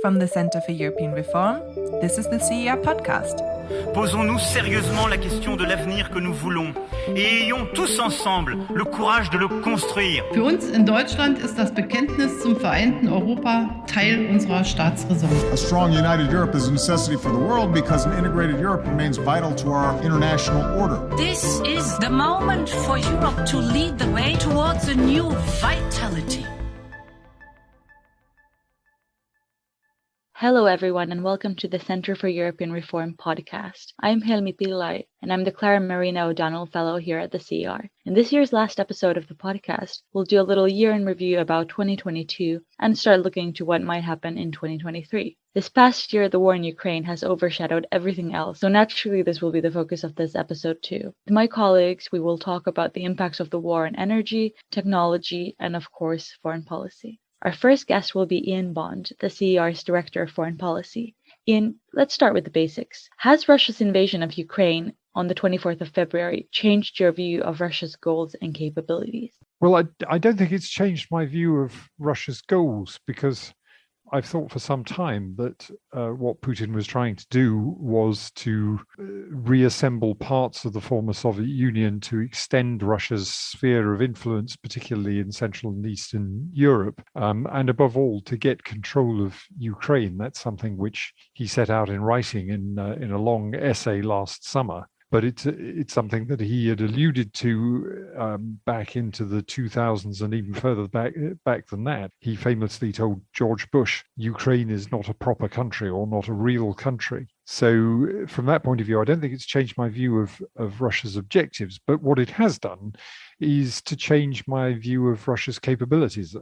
From the Center for European Reform, this is the CER podcast. Posons-nous sérieusement la question de l'avenir que nous voulons et ayons tous ensemble le courage de le construire. Für uns in Deutschland ist das Bekenntnis zum vereinten Europa Teil unserer Staatsräson. A strong united Europe is a necessity for the world because an integrated Europe remains vital to our international order. This is the moment for Europe to lead the way towards a new vitality. Hello everyone and welcome to the Center for European Reform podcast. I'm Helmi Pillai and I'm the Clara Marina O'Donnell Fellow here at the CER. In this year's last episode of the podcast, we'll do a little year in review about 2022 and start looking to what might happen in 2023. This past year, the war in Ukraine has overshadowed everything else, so naturally this will be the focus of this episode too. With my colleagues, we will talk about the impacts of the war on energy, technology, and of course, foreign policy. Our first guest will be Ian Bond, the CER's Director of Foreign Policy. Ian, let's start with the basics. Has Russia's invasion of Ukraine on the 24th of February changed your view of Russia's goals and capabilities? Well, I don't think it's changed my view of Russia's goals because I've thought for some time that what Putin was trying to do was to reassemble parts of the former Soviet Union to extend Russia's sphere of influence, particularly in Central and Eastern Europe, and above all, to get control of Ukraine. That's something which he set out in writing in a long essay last summer. But it's something that he had alluded to back into the 2000s and even further back than that. He famously told George Bush, Ukraine is not a proper country or not a real country. So from that point of view, I don't think it's changed my view of Russia's objectives. But what it has done is to change my view of Russia's capabilities.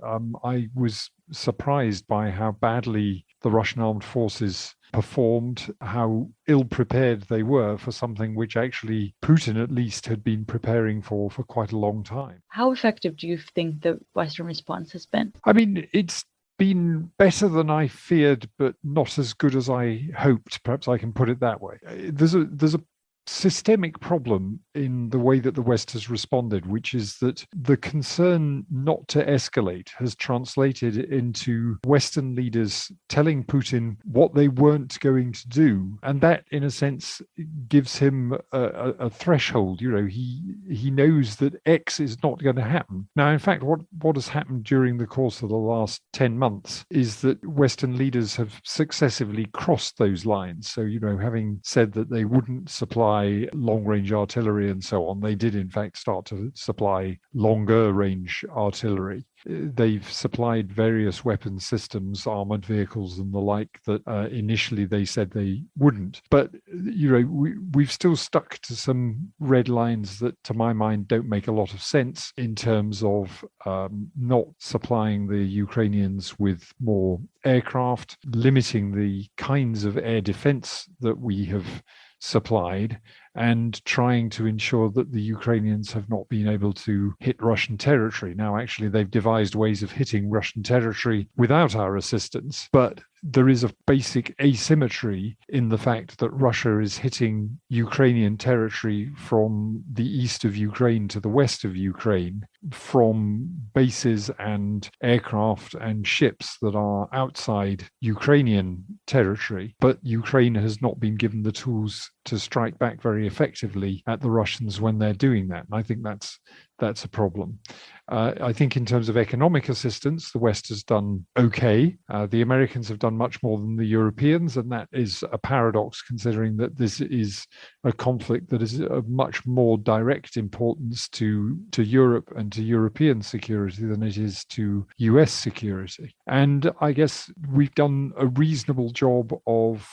I was surprised by how badly the Russian armed forces performed, how ill-prepared they were for something which actually Putin at least had been preparing for quite a long time. How effective do you think the Western response has been? I mean, it's been better than I feared, but not as good as I hoped. Perhaps I can put it that way. There's a systemic problem in the way that the West has responded, which is that the concern not to escalate has translated into Western leaders telling Putin what they weren't going to do. And that, in a sense, gives him a threshold. You know, he knows that X is not going to happen. Now, in fact, what has happened during the course of the last 10 months is that Western leaders have successively crossed those lines. So, you know, having said that they wouldn't supply long-range artillery and so on, they did in fact start to supply longer-range artillery. They've supplied various weapon systems, armored vehicles and the like that initially they said they wouldn't. But, you know, we've still stuck to some red lines that, to my mind, don't make a lot of sense in terms of not supplying the Ukrainians with more aircraft, limiting the kinds of air defense that we have supplied, and trying to ensure that the Ukrainians have not been able to hit Russian territory. Now, actually, they've devised ways of hitting Russian territory without our assistance, but there is a basic asymmetry in the fact that Russia is hitting Ukrainian territory from the east of Ukraine to the west of Ukraine, from bases and aircraft and ships that are outside Ukrainian territory, but Ukraine has not been given the tools to strike back very effectively at the Russians when they're doing that. And I think that's a problem. I think in terms of economic assistance, the West has done okay. The Americans have done much more than the Europeans, and that is a paradox considering that this is a conflict that is of much more direct importance to Europe and to European security than it is to US security. And I guess we've done a reasonable job of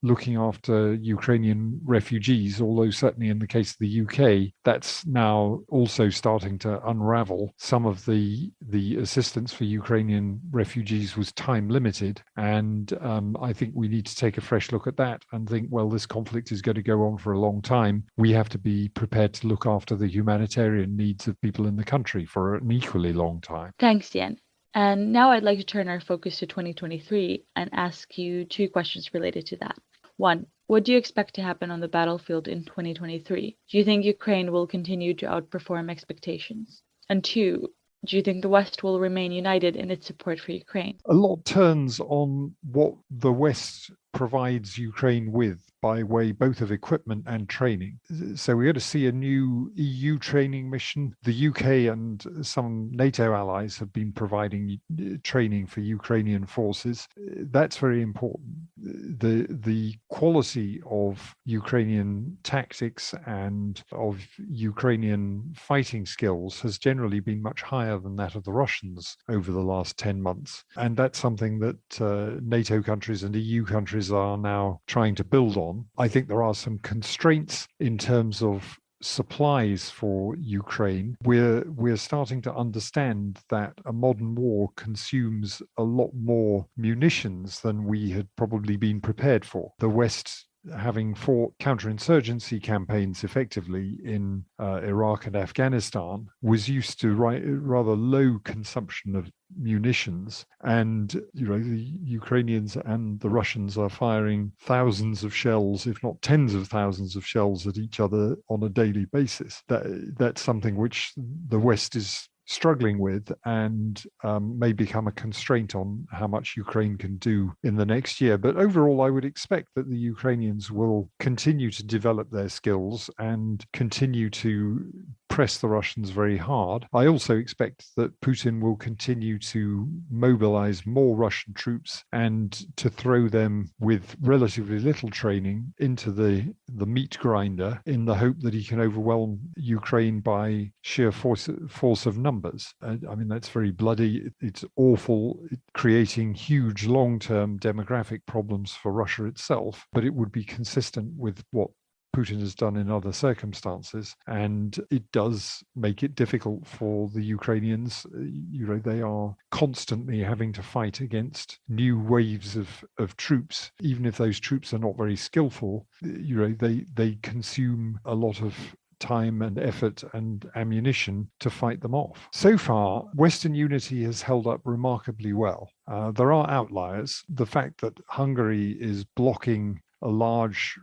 looking after Ukrainian refugees, although certainly in the case of the UK, that's now also starting to unravel. Some of the assistance for Ukrainian refugees was time limited. And I think we need to take a fresh look at that and think, well, this conflict is going to go on for a long time. We have to be prepared to look after the humanitarian needs of people in the country for an equally long time. Thanks, Jan. And now I'd like to turn our focus to 2023 and ask you two questions related to that. One, what do you expect to happen on the battlefield in 2023? Do you think Ukraine will continue to outperform expectations? And two, Do you think the West will remain united in its support for Ukraine? A lot turns on what the West provides Ukraine with by way both of equipment and training. So we're going to see a new EU training mission. The UK and some NATO allies have been providing training for Ukrainian forces. That's very important. The quality of Ukrainian tactics and of Ukrainian fighting skills has generally been much higher than that of the Russians over the last 10 months. And that's something that NATO countries and EU countries are now trying to build on. I think there are some constraints in terms of supplies for Ukraine. We're starting to understand that a modern war consumes a lot more munitions than we had probably been prepared for. The West, having fought counterinsurgency campaigns effectively in Iraq and Afghanistan, was used to rather low consumption of munitions, and the Ukrainians and the Russians are firing thousands of shells, if not tens of thousands of shells, at each other on a daily basis. That's something which the West is struggling with and may become a constraint on how much Ukraine can do in the next year. But overall, I would expect that the Ukrainians will continue to develop their skills and continue to press the Russians very hard. I also expect that Putin will continue to mobilize more Russian troops and to throw them with relatively little training into the meat grinder in the hope that he can overwhelm Ukraine by sheer force of numbers. I mean, that's very bloody. It's awful, creating huge long-term demographic problems for Russia itself, but it would be consistent with what Putin has done in other circumstances, and it does make it difficult for the Ukrainians. They are constantly having to fight against new waves of troops, even if those troops are not very skillful. They consume a lot of time and effort and ammunition to fight them off. So far, Western unity has held up remarkably well. There are outliers. The fact that Hungary is blocking a large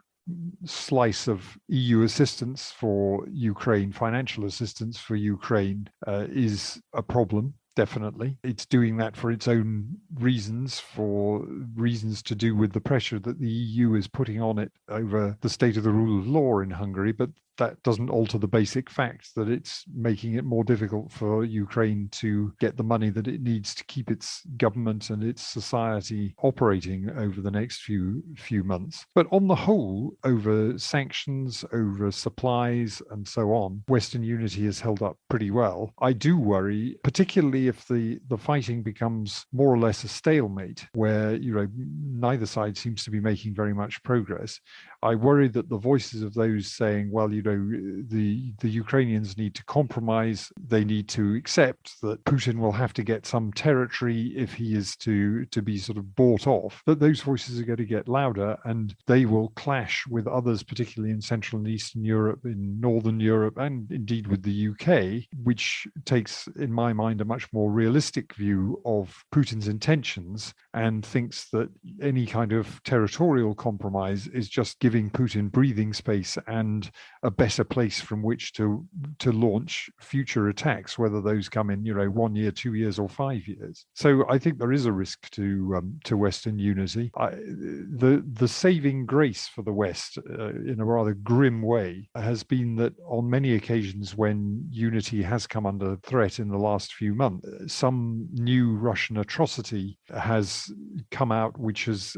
slice of EU assistance for Ukraine, financial assistance for Ukraine, is a problem. Definitely. It's doing that for its own reasons, for reasons to do with the pressure that the EU is putting on it over the state of the rule of law in Hungary. But that doesn't alter the basic fact that it's making it more difficult for Ukraine to get the money that it needs to keep its government and its society operating over the next few months. But on the whole, over sanctions, over supplies, and so on, Western unity has held up pretty well. I do worry, particularly if the fighting becomes more or less a stalemate, where neither side seems to be making very much progress. I worry that the voices of those saying, well, the Ukrainians need to compromise, they need to accept that Putin will have to get some territory if he is to be sort of bought off, that those voices are going to get louder and they will clash with others, particularly in Central and Eastern Europe, in Northern Europe, and indeed with the UK, which takes, in my mind, a much more realistic view of Putin's intentions and thinks that any kind of territorial compromise is just giving Putin breathing space and a better place from which to launch future attacks, whether those come in 1 year, 2 years, or 5 years. So I think there is a risk to Western unity. The saving grace for the West, in a rather grim way, has been that on many occasions when unity has come under threat in the last few months, some new Russian atrocity has come out which has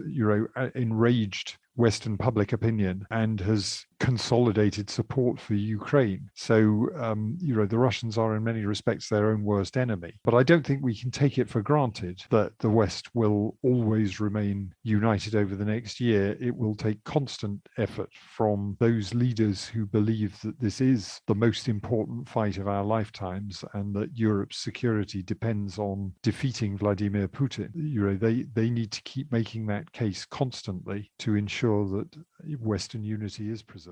enraged Western public opinion and has consolidated support for Ukraine. So, the Russians are in many respects their own worst enemy. But I don't think we can take it for granted that the West will always remain united over the next year. It will take constant effort from those leaders who believe that this is the most important fight of our lifetimes and that Europe's security depends on defeating Vladimir Putin. They need to keep making that case constantly to ensure that Western unity is preserved.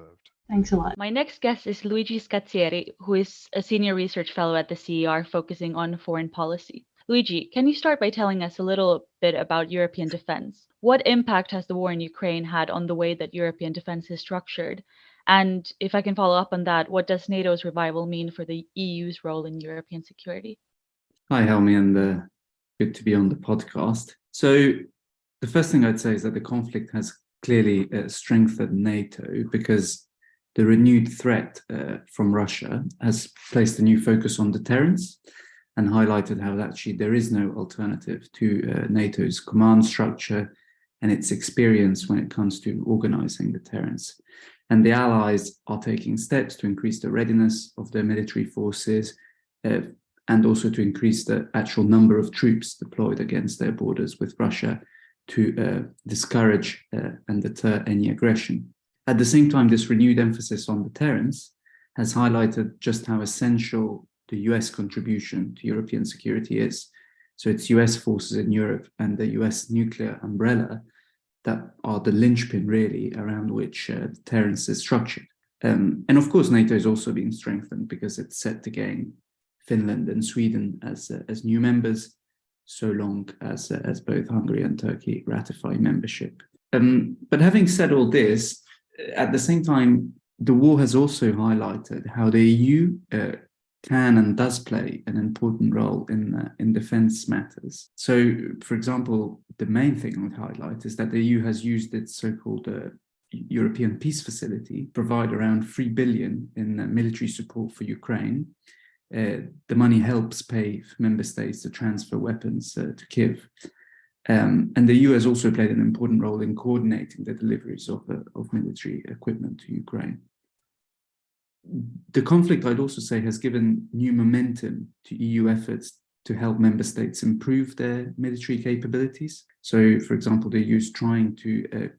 Thanks a lot. My next guest is Luigi Scazzieri, who is a senior research fellow at the CER focusing on foreign policy. Luigi, can you start by telling us a little bit about European defense? What impact has the war in Ukraine had on the way that European defense is structured? And if I can follow up on that, what does NATO's revival mean for the EU's role in European security? Hi, Helmi, and good to be on the podcast. So the first thing I'd say is that the conflict has clearly strengthened NATO because the renewed threat from Russia has placed a new focus on deterrence and highlighted how actually there is no alternative to NATO's command structure and its experience when it comes to organizing deterrence. And the allies are taking steps to increase the readiness of their military forces and also to increase the actual number of troops deployed against their borders with Russia to discourage and deter any aggression. At the same time, this renewed emphasis on deterrence has highlighted just how essential the US contribution to European security is. So it's US forces in Europe and the US nuclear umbrella that are the linchpin really around which deterrence is structured. And of course, NATO is also being strengthened because it's set to gain Finland and Sweden as new members, so long as both Hungary and Turkey ratify membership. But having said all this, at the same time, the war has also highlighted how the EU can and does play an important role in defense matters. So, for example, the main thing I would highlight is that the EU has used its so-called European Peace Facility to provide around 3 billion in military support for Ukraine. The money helps pay for member states to transfer weapons to Kyiv. And the EU has also played an important role in coordinating the deliveries of military equipment to Ukraine. The conflict, I'd also say, has given new momentum to EU efforts to help member states improve their military capabilities. So, for example, the EU is trying to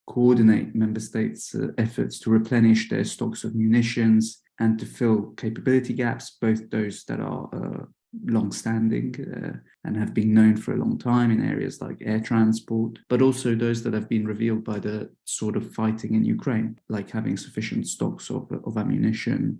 coordinate member states' efforts to replenish their stocks of munitions and to fill capability gaps, both those that are long-standing and have been known for a long time in areas like air transport, but also those that have been revealed by the sort of fighting in Ukraine, like having sufficient stocks of ammunition,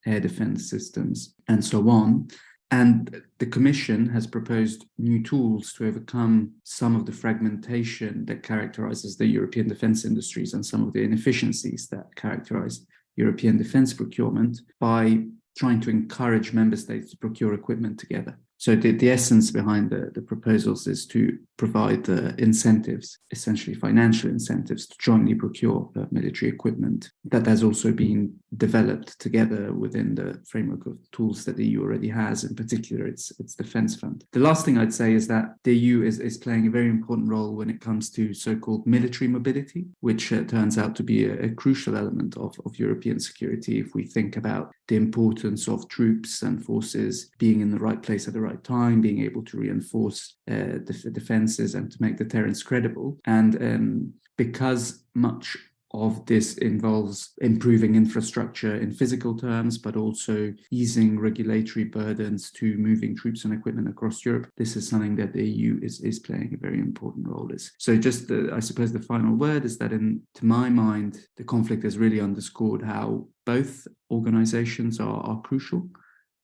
air defense systems, and so on. And the Commission has proposed new tools to overcome some of the fragmentation that characterizes the European defense industries and some of the inefficiencies that characterize European defense procurement by trying to encourage member states to procure equipment together. So the essence behind the proposals is to provide incentives, essentially financial incentives, to jointly procure military equipment. That has also been developed together within the framework of tools that the EU already has, in particular its defense fund. The last thing I'd say is that the EU is playing a very important role when it comes to so-called military mobility, which turns out to be a crucial element of European security if we think about the importance of troops and forces being in the right place at the right time, being able to reinforce defenses and to make deterrence credible. And because much of this involves improving infrastructure in physical terms, but also easing regulatory burdens to moving troops and equipment across Europe, this is something that the EU is playing a very important role in. So just I suppose the final word is that to my mind, the conflict has really underscored how both organizations are crucial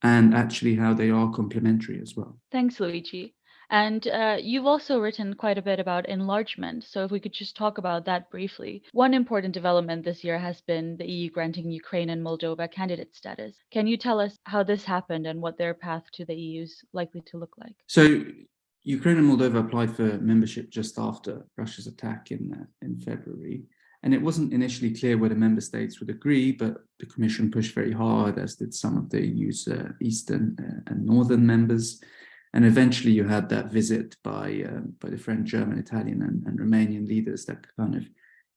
and actually how they are complementary as well. Thanks, Luigi. And you've also written quite a bit about enlargement. So if we could just talk about that briefly. One important development this year has been the EU granting Ukraine and Moldova candidate status. Can you tell us how this happened and what their path to the EU is likely to look like? So Ukraine and Moldova applied for membership just after Russia's attack in February. And it wasn't initially clear whether member states would agree, but the Commission pushed very hard, as did some of the EU's eastern and northern members. And eventually you had that visit by the French, German, Italian and Romanian leaders that kind of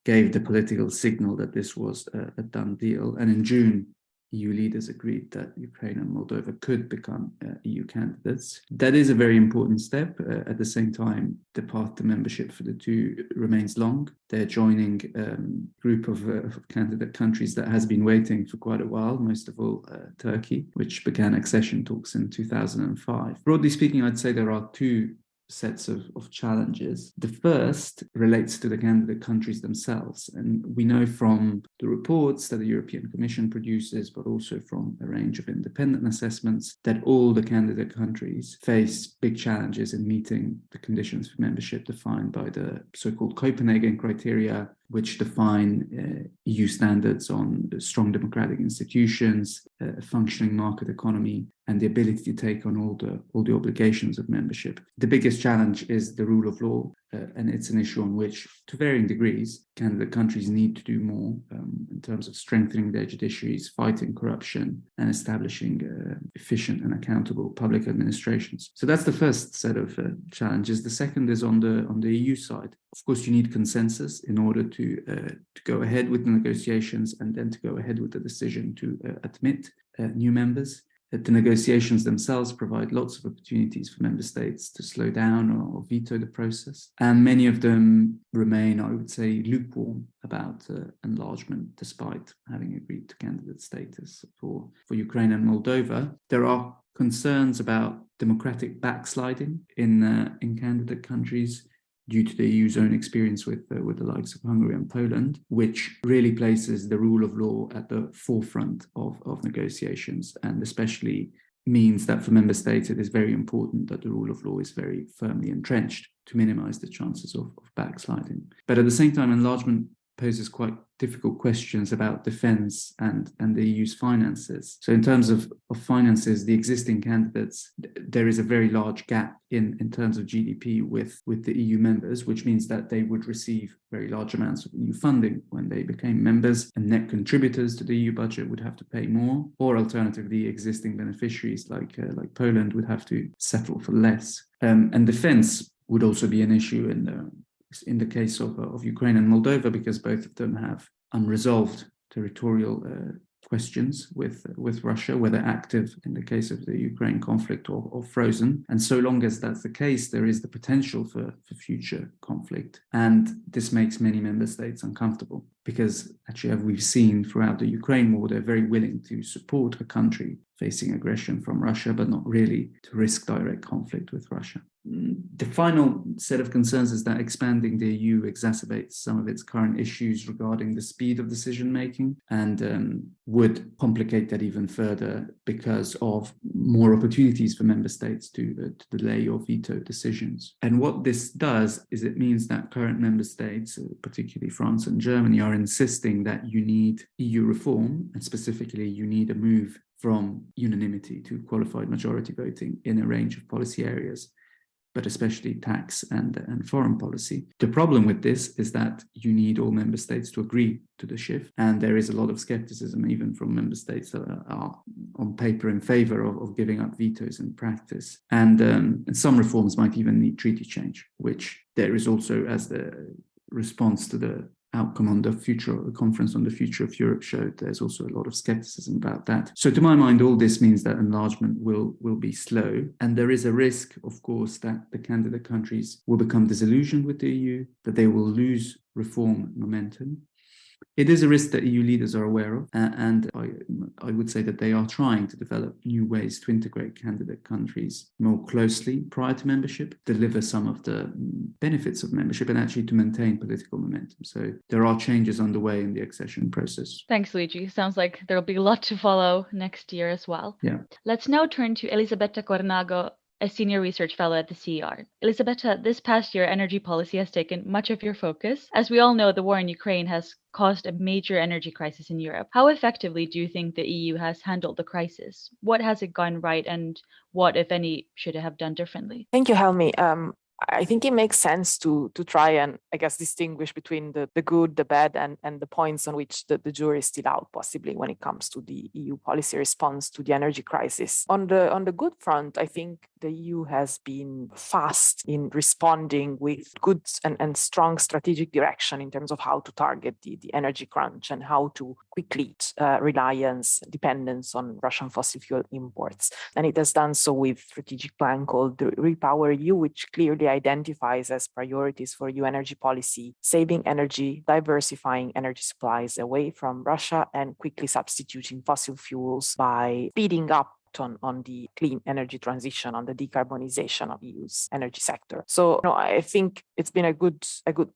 gave the political signal that this was a done deal. And in June, EU leaders agreed that Ukraine and Moldova could become EU candidates. That is a very important step. At the same time, the path to membership for the two remains long. They're joining a group of candidate countries that has been waiting for quite a while, most of all Turkey, which began accession talks in 2005. Broadly speaking, I'd say there are two sets of challenges. The first relates to the candidate countries themselves. And we know from the reports that the European Commission produces, but also from a range of independent assessments, that all the candidate countries face big challenges in meeting the conditions for membership defined by the so-called Copenhagen criteria, which define EU standards on strong democratic institutions, a functioning market economy, and the ability to take on all the obligations of membership. The biggest challenge is the rule of law, and it's an issue on which, to varying degrees, candidate countries need to do more in terms of strengthening their judiciaries, fighting corruption, and establishing efficient and accountable public administrations. So that's the first set of challenges. The second is on the EU side. Of course, you need consensus in order to go ahead with the negotiations and then to go ahead with the decision to admit new members. The negotiations themselves provide lots of opportunities for member states to slow down or veto the process. And many of them remain, I would say, lukewarm about enlargement, despite having agreed to candidate status for Ukraine and Moldova. There are concerns about democratic backsliding in candidate countries due to the EU's own experience with the likes of Hungary and Poland, which really places the rule of law at the forefront of negotiations, and especially means that for member states it is very important that the rule of law is very firmly entrenched to minimize the chances of backsliding. But at the same time, enlargement poses quite difficult questions about defense and the EU's finances. So in terms of finances, the existing candidates, there is a very large gap in terms of GDP with the EU members, which means that they would receive very large amounts of EU funding when they became members, and net contributors to the EU budget would have to pay more, or alternatively, existing beneficiaries like Poland would have to settle for less. And defense would also be an issue in the case of Ukraine and Moldova, because both of them have unresolved territorial questions with Russia, whether active in the case of the Ukraine conflict or frozen. And so long as that's the case, there is the potential for future conflict. And this makes many member states uncomfortable, because actually, as we've seen throughout the Ukraine war, they're very willing to support a country facing aggression from Russia, but not really to risk direct conflict with Russia. The final set of concerns is that expanding the EU exacerbates some of its current issues regarding the speed of decision-making, and would complicate that even further because of more opportunities for member states to delay or veto decisions. And what this does is it means that current member states, particularly France and Germany, are insisting that you need EU reform, and specifically you need a move from unanimity to qualified majority voting in a range of policy areas, but especially tax and foreign policy. The problem with this is that you need all member states to agree to the shift, and there is a lot of skepticism even from member states that are on paper in favor of giving up vetoes in practice. And some reforms might even need treaty change, which there is also, as the response to the outcome on the conference on the future of Europe showed, there's also a lot of skepticism about that. So to my mind, all this means that enlargement will be slow. And there is a risk, of course, that the candidate countries will become disillusioned with the EU, that they will lose reform momentum. It is a risk that EU leaders are aware of, and I would say that they are trying to develop new ways to integrate candidate countries more closely prior to membership, deliver some of the benefits of membership, and actually to maintain political momentum. So there are changes underway in the accession process. Thanks, Luigi. Sounds like there'll be a lot to follow next year as well. Yeah. Let's now turn to Elisabetta Cornago, a senior research fellow at the CER. Elisabetta, this past year, energy policy has taken much of your focus. As we all know, the war in Ukraine has caused a major energy crisis in Europe. How effectively do you think the EU has handled the crisis? What has it gone right, and what, if any, should it have done differently? Thank you, Helmi. I think it makes sense to try and, I guess, distinguish between the good, the bad, and the points on which the jury is still out, possibly, when it comes to the EU policy response to the energy crisis. On the good front, I think the EU has been fast in responding with good and strong strategic direction in terms of how to target the energy crunch and how to quickly dependence on Russian fossil fuel imports. And it has done so with a strategic plan called the Repower EU, which clearly identifies as priorities for EU energy policy, saving energy, diversifying energy supplies away from Russia, and quickly substituting fossil fuels by speeding up on the clean energy transition, on the decarbonization of EU's energy sector. So I think it's been a good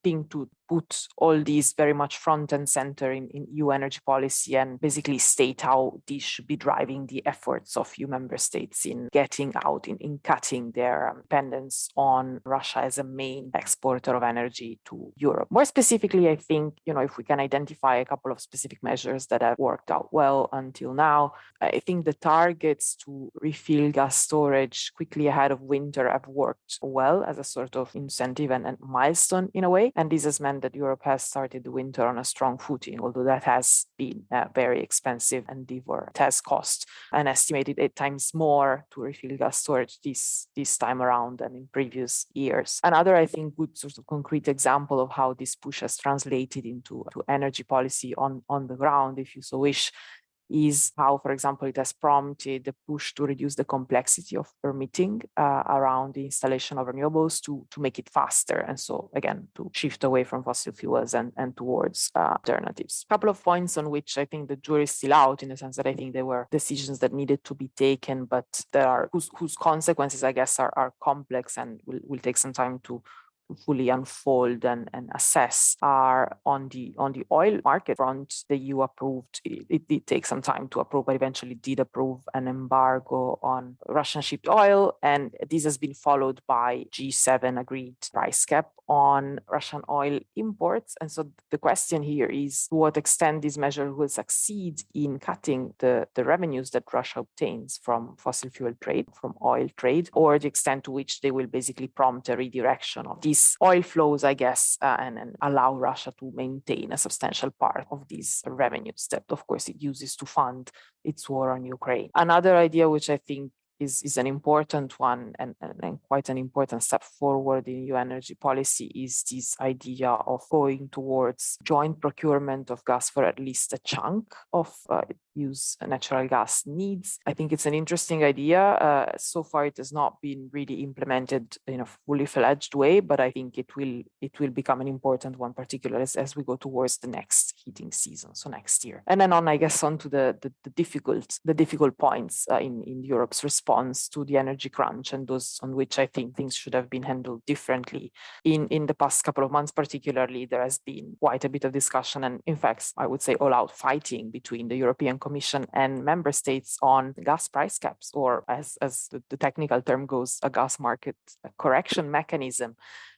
thing to put all these very much front and center in EU energy policy and basically state how this should be driving the efforts of EU member states in getting out, in cutting their dependence on Russia as a main exporter of energy to Europe. More specifically, I think, if we can identify a couple of specific measures that have worked out well until now, I think the targets to refill gas storage quickly ahead of winter have worked well as a sort of incentive and milestone in a way. And this has meant that Europe has started the winter on a strong footing, although that has been a very expensive endeavor. It has cost an estimated 8 times more to refill gas storage this time around than in previous years. Another, I think, good sort of concrete example of how this push has translated into energy policy on the ground, if you so wish, is how, for example, it has prompted the push to reduce the complexity of permitting around the installation of renewables to make it faster. And so, again, to shift away from fossil fuels and towards alternatives. A couple of points on which I think the jury is still out, in the sense that I think there were decisions that needed to be taken, but there are whose consequences, I guess, are complex and will take some time to fully unfold and assess, are on the oil market front. The EU approved, it did take some time to approve, but eventually did approve an embargo on Russian shipped oil. And this has been followed by G7 agreed price cap on Russian oil imports. And so the question here is to what extent this measure will succeed in cutting the revenues that Russia obtains from fossil fuel trade, from oil trade, or the extent to which they will basically prompt a redirection of these oil flows, I guess, and allow Russia to maintain a substantial part of these revenues that, of course, it uses to fund its war on Ukraine. Another idea which I think is an important one and quite an important step forward in EU energy policy is this idea of going towards joint procurement of gas for at least a chunk of use natural gas needs. I think it's an interesting idea. So far, it has not been really implemented in a fully fledged way, but I think it will become an important one, particularly as we go towards the next heating season, so next year. And then on to the difficult points in Europe's response to the energy crunch, and those on which I think things should have been handled differently. In the past couple of months, particularly, there has been quite a bit of discussion, and in fact, I would say all-out fighting between the European Commission and member states on gas price caps, or as the technical term goes, a gas market correction mechanism.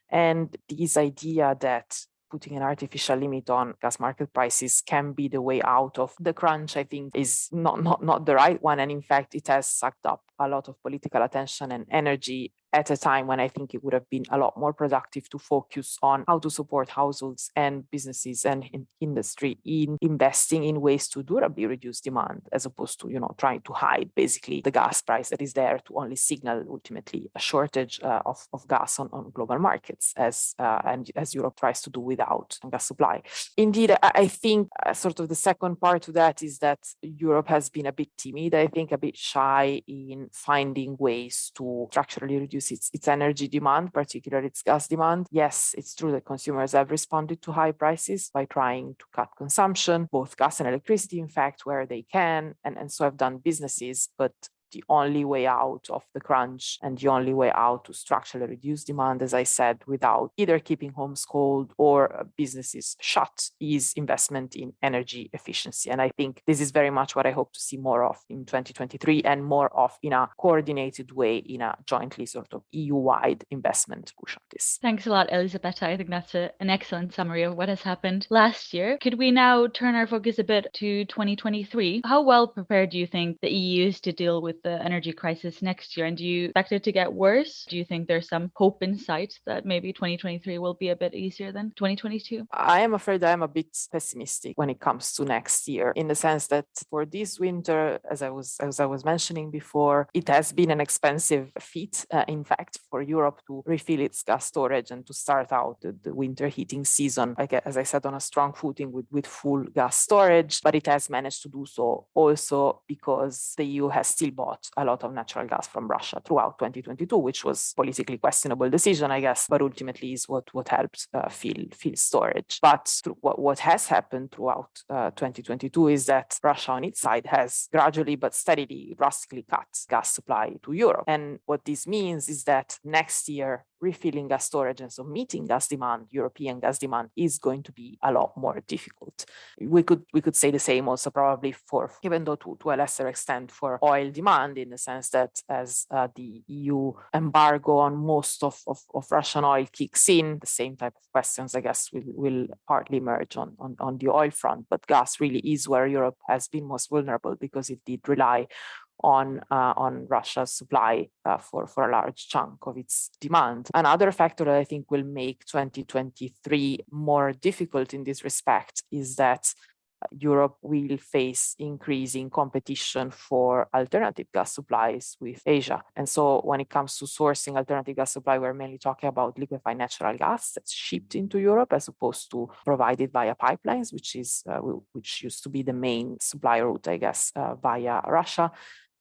And this idea that putting an artificial limit on gas market prices can be the way out of the crunch, I think, is not the right one. And in fact, it has sucked up a lot of political attention and energy at a time when I think it would have been a lot more productive to focus on how to support households and businesses and industry in investing in ways to durably reduce demand, as opposed to, trying to hide basically the gas price that is there to only signal ultimately a shortage of gas on global markets, as Europe tries to do without gas supply. Indeed, I think sort of the second part to that is that Europe has been a bit timid, I think a bit shy in finding ways to structurally reduce its energy demand, particularly its gas demand. Yes, it's true that consumers have responded to high prices by trying to cut consumption, both gas and electricity, in fact, where they can, and so have done businesses, but the only way out of the crunch and the only way out to structurally reduce demand, as I said, without either keeping homes cold or businesses shut, is investment in energy efficiency. And I think this is very much what I hope to see more of in 2023, and more of in a coordinated way, in a jointly sort of EU-wide investment push on this. Thanks a lot, Elisabetta. I think that's an excellent summary of what has happened last year. Could we now turn our focus a bit to 2023? How well prepared do you think the EU is to deal with the energy crisis next year, and do you expect it to get worse? Do you think there's some hope in sight that maybe 2023 will be a bit easier than 2022? I am afraid I am a bit pessimistic when it comes to next year, in the sense that for this winter, as I was mentioning before, it has been an expensive feat, in fact, for Europe to refill its gas storage and to start out the winter heating season, as I said, on a strong footing with full gas storage. But it has managed to do so also because the EU has still bought a lot of natural gas from Russia throughout 2022, which was politically questionable decision, I guess, but ultimately is what helped fill storage. But what has happened throughout 2022 is that Russia on its side has gradually but steadily, drastically cut gas supply to Europe. And what this means is that next year, refilling gas storage and so meeting gas demand, European gas demand, is going to be a lot more difficult. We could say the same also probably for, even though to a lesser extent, for oil demand, in the sense that as the EU embargo on most of Russian oil kicks in, the same type of questions, I guess, will partly emerge on the oil front. But gas really is where Europe has been most vulnerable, because it did rely on Russia's supply for a large chunk of its demand. Another factor that I think will make 2023 more difficult in this respect is that Europe will face increasing competition for alternative gas supplies with Asia. And so when it comes to sourcing alternative gas supply, we're mainly talking about liquefied natural gas that's shipped into Europe as opposed to provided via pipelines, which used to be the main supply route, I guess, via Russia.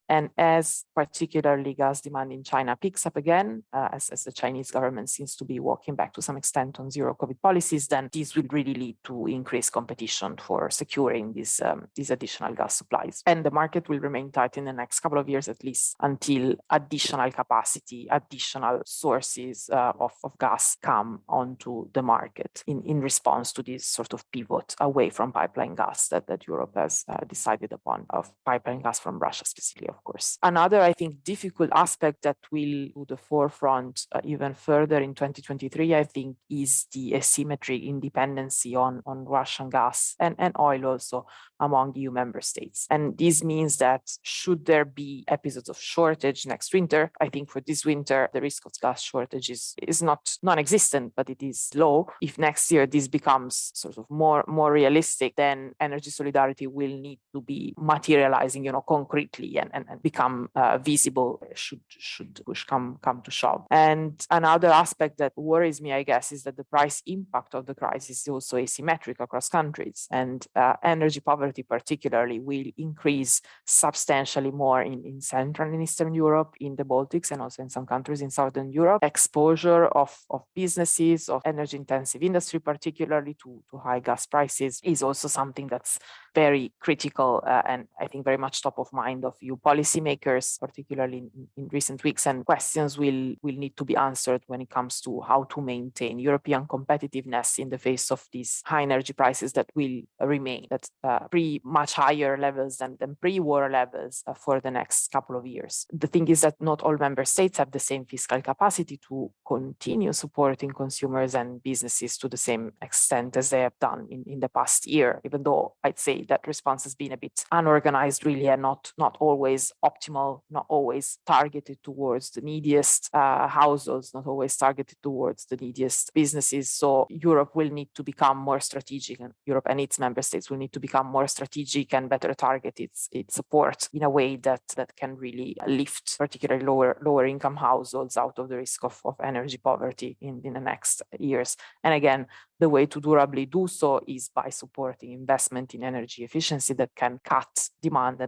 And as particularly gas demand in China picks up again, as the Chinese government seems to be walking back to some extent on zero COVID policies, then this will really lead to increased competition for securing these additional gas supplies. And the market will remain tight in the next couple of years, at least until additional capacity, additional sources of gas come onto the market in response to this sort of pivot away from pipeline gas that Europe has decided upon, of pipeline gas from Russia specifically, of course. Another, I think, difficult aspect that will to the forefront even further in 2023, I think, is the asymmetry in dependency on Russian gas and oil also among EU member states. And this means that should there be episodes of shortage next winter, I think for this winter, the risk of gas shortage is not non-existent, but it is low. If next year this becomes sort of more realistic, then energy solidarity will need to be materializing, concretely and become visible should push come to shove. And another aspect that worries me, I guess, is that the price impact of the crisis is also asymmetric across countries, and energy poverty particularly will increase substantially more in Central and Eastern Europe, in the Baltics, and also in some countries in Southern Europe. Exposure of businesses, of energy intensive industry, particularly to high gas prices, is also something that's very critical and I think very much top of mind of EU policymakers, particularly in recent weeks. And questions will need to be answered when it comes to how to maintain European competitiveness in the face of these high energy prices that will remain at much higher levels than pre-war levels for the next couple of years. The thing is that not all member states have the same fiscal capacity to continue supporting consumers and businesses to the same extent as they have done in the past year, even though I'd say that response has been a bit unorganized, really, and not always optimal, not always targeted towards the neediest households, not always targeted towards the neediest businesses. So Europe will need to become more strategic, and Europe and its member states will need to become more strategic and better target its support in a way that can really lift particularly lower income households out of the risk of energy poverty in the next years. And again, the way to durably do so is by supporting investment in energy efficiency that can cut demand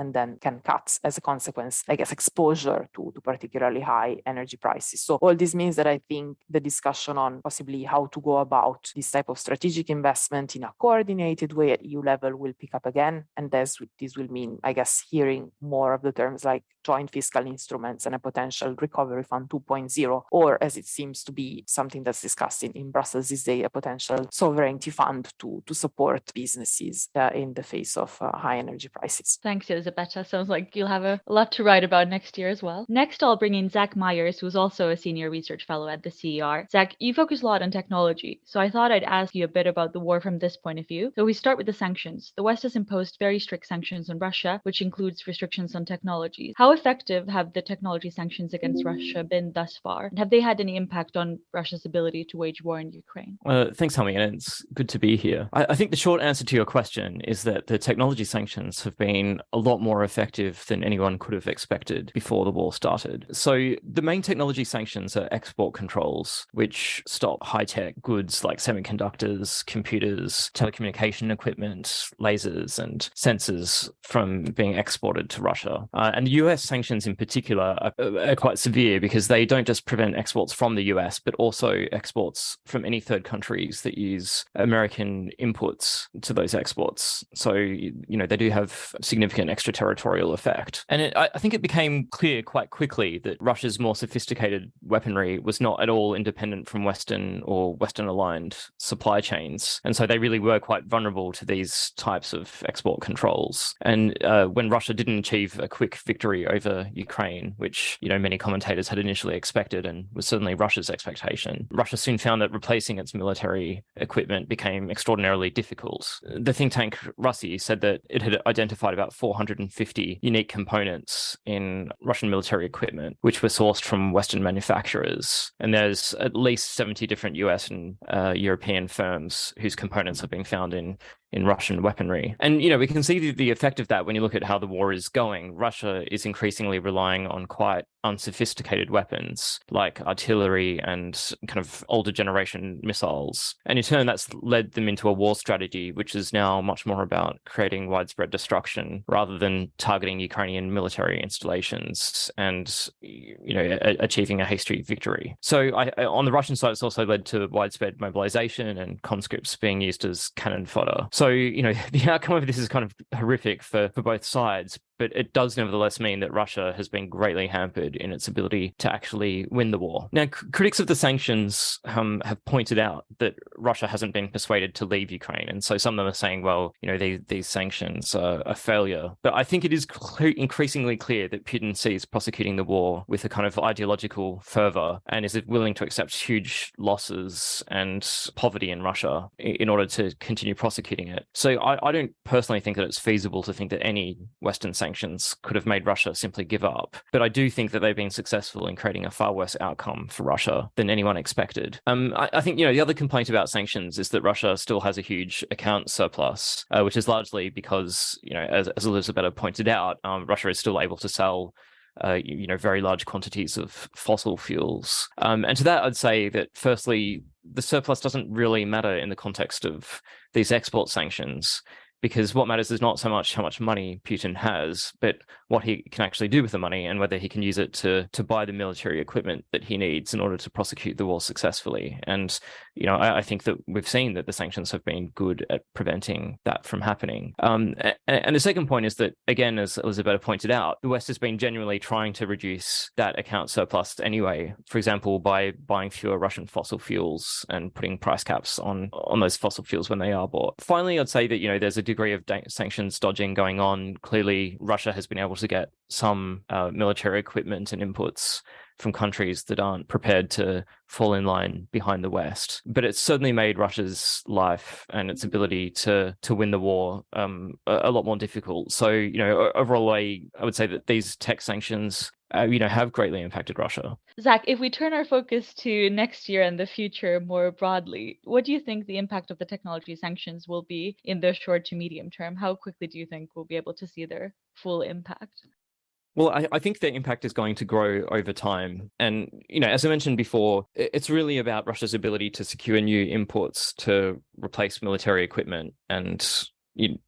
and then can cut, as a consequence, I guess, exposure to particularly high energy prices. So all this means that I think the discussion on possibly how to go about this type of strategic investment in a coordinated way at EU level will pick up again. And this will mean, I guess, hearing more of the terms like joint fiscal instruments and a potential recovery fund 2.0, or as it seems to be something that's discussed in Brussels this day, a potential sovereignty fund to support businesses in the face of high energy prices. Thanks, Elisabetta. Sounds like you'll have a lot to write about next year as well. Next, I'll bring in Zach Meyers, who's also a senior research fellow at the CER. Zach, you focus a lot on technology, so I thought I'd ask you a bit about the war from this point of view. So we start with the sanctions. The West has imposed very strict sanctions on Russia, which includes restrictions on technologies. How effective have the technology sanctions against Russia been thus far? And have they had any impact on Russia's ability to wage war in Ukraine? Thanks, Helmi, and it's good to be here. I think the short answer to your question is that the technology sanctions have been a lot more effective than anyone could have expected before the war started. So the main technology sanctions are export controls, which stop high-tech goods like semiconductors, computers, telecommunication equipment, lasers, and sensors from being exported to Russia. And the US sanctions in particular are quite severe because they don't just prevent exports from the US, but also exports from any third countries that use American inputs to those exports. So, they do have significant extra extraterritorial effect. And I think it became clear quite quickly that Russia's more sophisticated weaponry was not at all independent from Western or Western-aligned supply chains. And so they really were quite vulnerable to these types of export controls. And when Russia didn't achieve a quick victory over Ukraine, which many commentators had initially expected and was certainly Russia's expectation, Russia soon found that replacing its military equipment became extraordinarily difficult. The think tank Russi said that it had identified about 450 unique components in Russian military equipment, which were sourced from Western manufacturers. And there's at least 70 different US and European firms whose components have been found in Russian weaponry. And, we can see the effect of that when you look at how the war is going. Russia is increasingly relying on quite unsophisticated weapons like artillery and kind of older generation missiles. And in turn, that's led them into a war strategy, which is now much more about creating widespread destruction rather than targeting Ukrainian military installations and, achieving a hasty victory. So on the Russian side, it's also led to widespread mobilization and conscripts being used as cannon fodder. So, the outcome of this is kind of horrific for both sides, but it does nevertheless mean that Russia has been greatly hampered in its ability to actually win the war. Now, critics of the sanctions have pointed out that Russia hasn't been persuaded to leave Ukraine. And so some of them are saying, well, these sanctions are a failure. But I think it is increasingly clear that Putin sees prosecuting the war with a kind of ideological fervor and is willing to accept huge losses and poverty in Russia in order to continue prosecuting it. So I don't personally think that it's feasible to think that any Western sanctions could have made Russia simply give up. But I do think that they've been successful in creating a far worse outcome for Russia than anyone expected. I think, the other complaint about sanctions is that Russia still has a huge account surplus, which is largely because, as Elisabetta pointed out, Russia is still able to sell very large quantities of fossil fuels. And to that, I'd say that firstly, the surplus doesn't really matter in the context of these export sanctions, because what matters is not so much how much money Putin has, but what he can actually do with the money and whether he can use it to buy the military equipment that he needs in order to prosecute the war successfully. And, I think that we've seen that the sanctions have been good at preventing that from happening. And the second point is that, again, as Elisabetta pointed out, the West has been genuinely trying to reduce that account surplus anyway, for example, by buying fewer Russian fossil fuels and putting price caps on those fossil fuels when they are bought. Finally, I'd say that, there's a degree of sanctions dodging going on. Clearly, Russia has been able to get some military equipment and inputs from countries that aren't prepared to fall in line behind the West. But it's certainly made Russia's life and its ability to win the war a lot more difficult. So, overall, I would say that these tech sanctions have greatly impacted Russia. Zach, if we turn our focus to next year and the future more broadly, what do you think the impact of the technology sanctions will be in the short to medium term? How quickly do you think we'll be able to see their full impact? Well, I think the impact is going to grow over time. And, as I mentioned before, it's really about Russia's ability to secure new inputs to replace military equipment and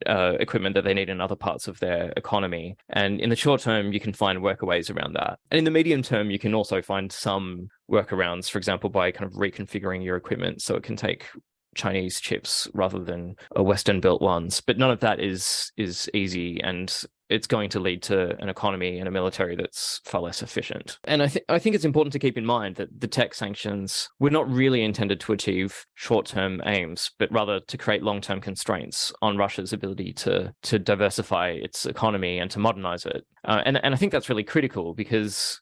equipment that they need in other parts of their economy. And in the short term, you can find workaways around that. And in the medium term, you can also find some workarounds, for example, by kind of reconfiguring your equipment so it can take Chinese chips rather than Western-built ones. But none of that is easy, and it's going to lead to an economy and a military that's far less efficient. And I think it's important to keep in mind that the tech sanctions were not really intended to achieve short-term aims, but rather to create long-term constraints on Russia's ability to diversify its economy and to modernize it. And I think that's really critical, because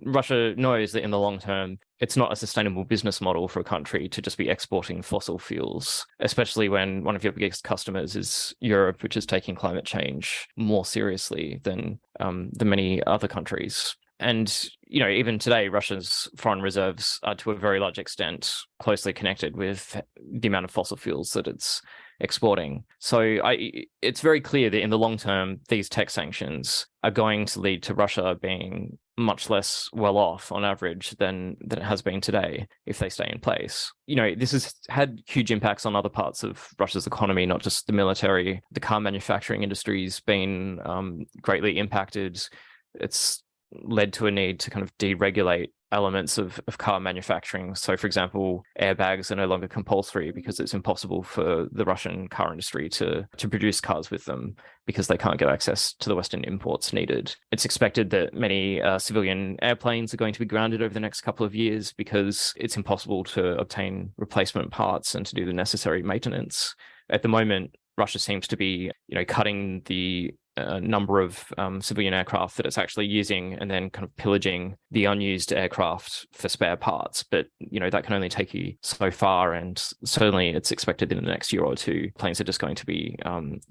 Russia knows that in the long term, it's not a sustainable business model for a country to just be exporting fossil fuels, especially when one of your biggest customers is Europe, which is taking climate change more seriously than the many other countries. And, even today, Russia's foreign reserves are to a very large extent closely connected with the amount of fossil fuels that it's exporting. So it's very clear that in the long term, these tech sanctions are going to lead to Russia being much less well off on average than it has been today if they stay in place. This has had huge impacts on other parts of Russia's economy, not just the military. The car manufacturing industry's been greatly impacted. It's led to a need to kind of deregulate elements of car manufacturing. So, for example, airbags are no longer compulsory because it's impossible for the Russian car industry to produce cars with them because they can't get access to the Western imports needed. It's expected that many civilian airplanes are going to be grounded over the next couple of years because it's impossible to obtain replacement parts and to do the necessary maintenance. At the moment, Russia seems to be, cutting the number of civilian aircraft that it's actually using and then kind of pillaging the unused aircraft for spare parts. But, that can only take you so far. And certainly it's expected that in the next year or two, planes are just going to be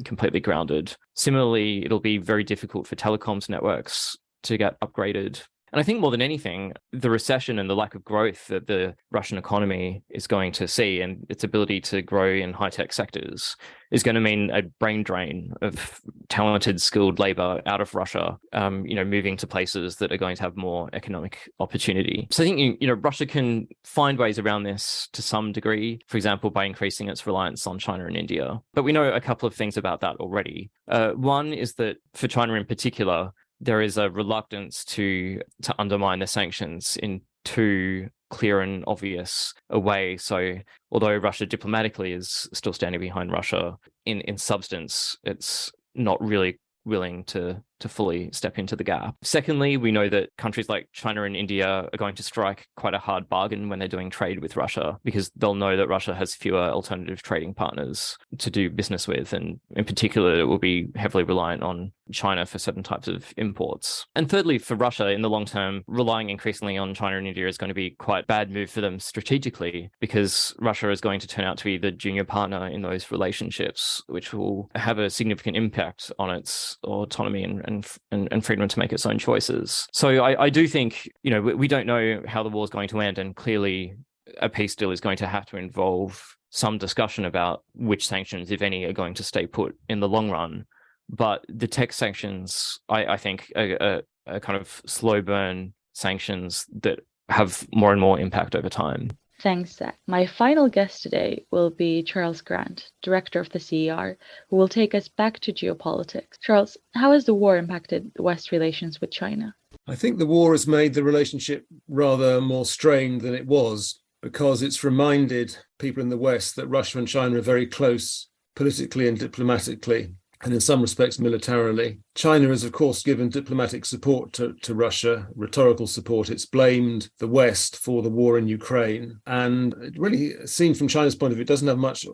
completely grounded. Similarly, it'll be very difficult for telecoms networks to get upgraded. And I think more than anything, the recession and the lack of growth that the Russian economy is going to see and its ability to grow in high-tech sectors is going to mean a brain drain of talented, skilled labor out of Russia, moving to places that are going to have more economic opportunity. So I think, Russia can find ways around this to some degree, for example, by increasing its reliance on China and India. But we know a couple of things about that already. One is that for China in particular, there is a reluctance to undermine the sanctions in too clear and obvious a way. So although Russia diplomatically is still standing behind Russia, in substance, it's not really willing to fully step into the gap. Secondly, we know that countries like China and India are going to strike quite a hard bargain when they're doing trade with Russia, because they'll know that Russia has fewer alternative trading partners to do business with. And in particular, it will be heavily reliant on China for certain types of imports. And thirdly, for Russia, in the long term, relying increasingly on China and India is going to be quite a bad move for them strategically, because Russia is going to turn out to be the junior partner in those relationships, which will have a significant impact on its autonomy and freedom to make its own choices. So I do think, we don't know how the war is going to end, and clearly a peace deal is going to have to involve some discussion about which sanctions, if any, are going to stay put in the long run. But the tech sanctions, I think, are kind of slow burn sanctions that have more and more impact over time. Thanks, Zach. My final guest today will be Charles Grant, director of the CER, who will take us back to geopolitics. Charles, how has the war impacted the West's relations with China? I think the war has made the relationship rather more strained than it was, because it's reminded people in the West that Russia and China are very close politically and diplomatically, and in some respects militarily. China has, of course, given diplomatic support to Russia, rhetorical support. It's blamed the West for the war in Ukraine. And it really, seen from China's point of view, it doesn't have much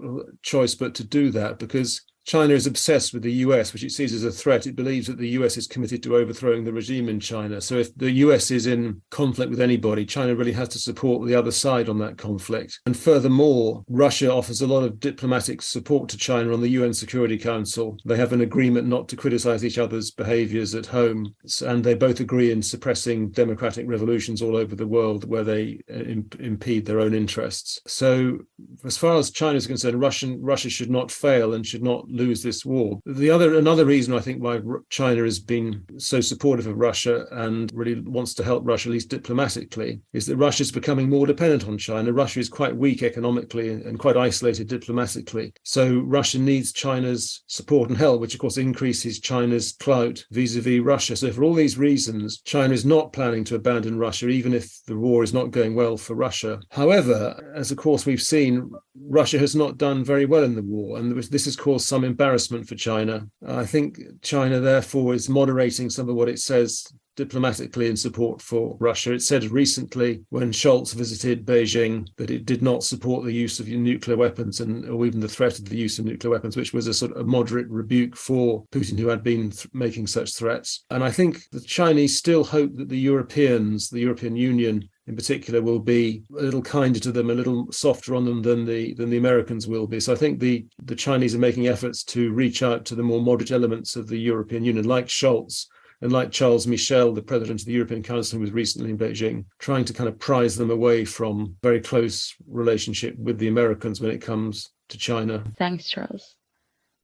choice but to do that, because China is obsessed with the US, which it sees as a threat. It believes that the US is committed to overthrowing the regime in China. So if the US is in conflict with anybody, China really has to support the other side on that conflict. And furthermore, Russia offers a lot of diplomatic support to China on the UN Security Council. They have an agreement not to criticize each other's behaviors at home. And they both agree in suppressing democratic revolutions all over the world where they impede their own interests. So as far as China is concerned, Russia should not fail and should not lose this war. Another reason I think why China has been so supportive of Russia and really wants to help Russia, at least diplomatically, is that Russia is becoming more dependent on China. Russia is quite weak economically and quite isolated diplomatically. So Russia needs China's support and help, which of course increases China's clout vis-a-vis Russia. So for all these reasons, China is not planning to abandon Russia, even if the war is not going well for Russia. However, as of course we've seen, Russia has not done very well in the war, and this has caused some embarrassment for China. I think China, therefore, is moderating some of what it says diplomatically in support for Russia. It said recently when Scholz visited Beijing that it did not support the use of nuclear weapons or even the threat of the use of nuclear weapons, which was a sort of moderate rebuke for Putin, who had been making such threats. And I think the Chinese still hope that the Europeans, the European Union in particular, will be a little kinder to them, a little softer on them than the Americans will be. So I think the Chinese are making efforts to reach out to the more moderate elements of the European Union, like Scholz and like Charles Michel, the president of the European Council, who was recently in Beijing, trying to kind of prise them away from very close relationship with the Americans when it comes to China. Thanks, Charles.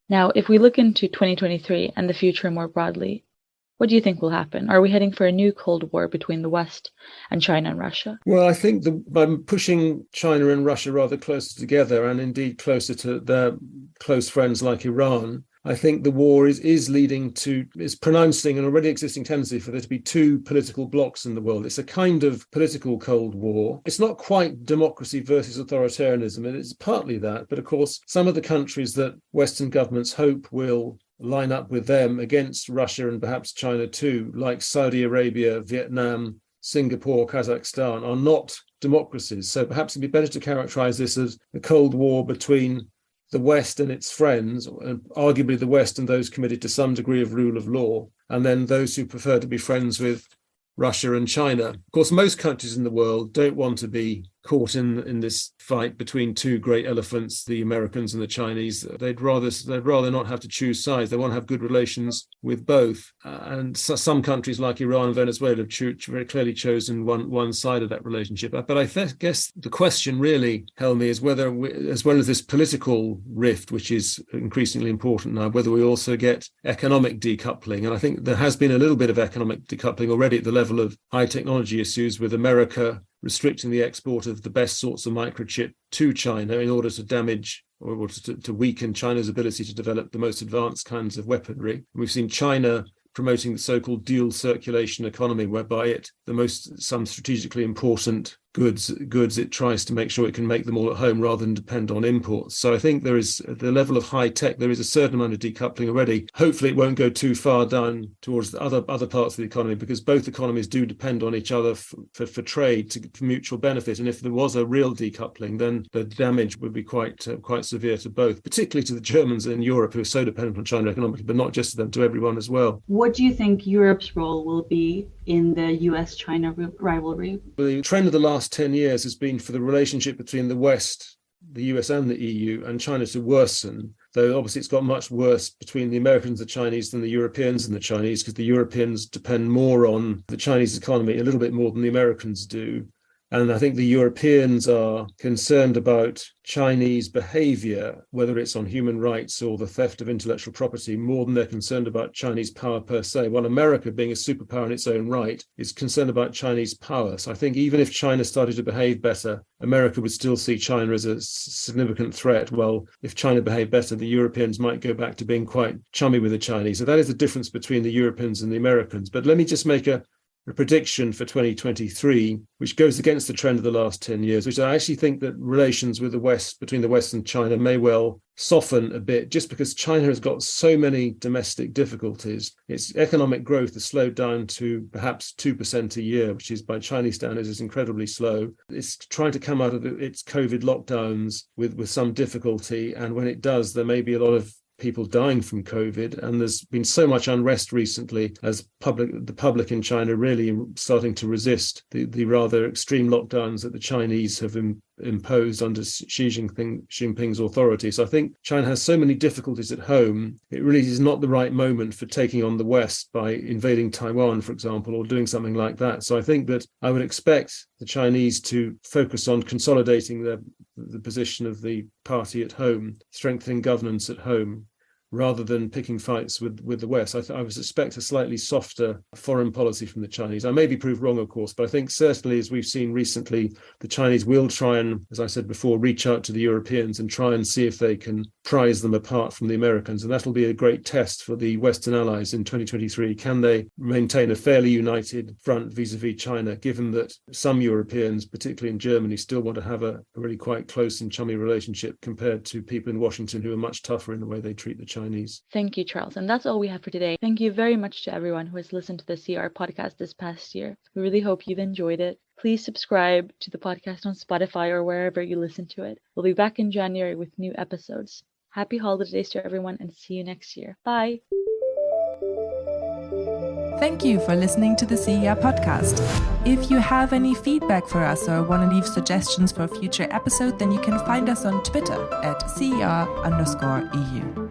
Now, if we look into 2023 and the future more broadly, what do you think will happen? Are we heading for a new Cold War between the West and China and Russia? Well, I think by pushing China and Russia rather closer together, and indeed closer to their close friends like Iran, I think the war is pronouncing an already existing tendency for there to be two political blocs in the world. It's a kind of political Cold War. It's not quite democracy versus authoritarianism, and it's partly that. But of course, some of the countries that Western governments hope will line up with them against Russia and perhaps China too, like Saudi Arabia, Vietnam, Singapore, Kazakhstan, are not democracies. So perhaps it'd be better to characterize this as the Cold War between the West and its friends, and arguably the West and those committed to some degree of rule of law, and then those who prefer to be friends with Russia and China. Of course, most countries in the world don't want to be caught in this fight between two great elephants, the Americans and the Chinese. They'd rather not have to choose sides. They want to have good relations with both. And some countries like Iran and Venezuela have very clearly chosen one side of that relationship. But I guess the question really, Helmi, is whether, as well as this political rift, which is increasingly important now, whether we also get economic decoupling. And I think there has been a little bit of economic decoupling already at the level of high technology issues, with America restricting the export of the best sorts of microchip to China in order to damage or to weaken China's ability to develop the most advanced kinds of weaponry. We've seen China promoting the so-called dual circulation economy, whereby some strategically important goods it tries to make sure it can make them all at home rather than depend on imports. So I think there is, at the level of high tech, there is a certain amount of decoupling already. Hopefully it won't go too far down towards the other parts of the economy, because both economies do depend on each other for trade, for mutual benefit. And if there was a real decoupling, then the damage would be quite severe to both, particularly to the Germans in Europe, who are so dependent on China economically, but not just to them, to everyone as well. What do you think Europe's role will be in the US-China rivalry? The trend of the last 10 years has been for the relationship between the West, the US and the EU, and China to worsen, though obviously it's got much worse between the Americans and the Chinese than the Europeans and the Chinese, because the Europeans depend more on the Chinese economy, a little bit more than the Americans do. And I think the Europeans are concerned about Chinese behavior, whether it's on human rights or the theft of intellectual property, more than they're concerned about Chinese power per se. While America, being a superpower in its own right, is concerned about Chinese power. So I think even if China started to behave better, America would still see China as a significant threat. Well, if China behaved better, the Europeans might go back to being quite chummy with the Chinese. So that is the difference between the Europeans and the Americans. But let me just make a prediction for 2023, which goes against the trend of the last 10 years, which I actually think that relations with the West, between the West and China, may well soften a bit, just because China has got so many domestic difficulties. Its economic growth has slowed down to perhaps 2% a year, which is, by Chinese standards, is incredibly slow. It's trying to come out of its COVID lockdowns with some difficulty, and when it does, there may be a lot of people dying from COVID, and there's been so much unrest recently as the public in China really starting to resist the rather extreme lockdowns that the Chinese have imposed under Xi Jinping's authority. So I think China has so many difficulties at home, it really is not the right moment for taking on the West by invading Taiwan, for example, or doing something like that. So I think that I would expect the Chinese to focus on consolidating the position of the party at home, strengthening governance at home, rather than picking fights with the West. I would expect a slightly softer foreign policy from the Chinese. I may be proved wrong, of course, but I think certainly, as we've seen recently, the Chinese will try and, as I said before, reach out to the Europeans and try and see if they can prize them apart from the Americans. And that'll be a great test for the Western allies in 2023. Can they maintain a fairly united front vis-a-vis China, given that some Europeans, particularly in Germany, still want to have a really quite close and chummy relationship compared to people in Washington who are much tougher in the way they treat the Chinese. Thank you, Charles. And that's all we have for today. Thank you very much to everyone who has listened to the CER podcast this past year. We really hope you've enjoyed it. Please subscribe to the podcast on Spotify or wherever you listen to it. We'll be back in January with new episodes. Happy holidays to everyone, and see you next year. Bye. Thank you for listening to the CER podcast. If you have any feedback for us or want to leave suggestions for a future episode, then you can find us on Twitter at CER_EU.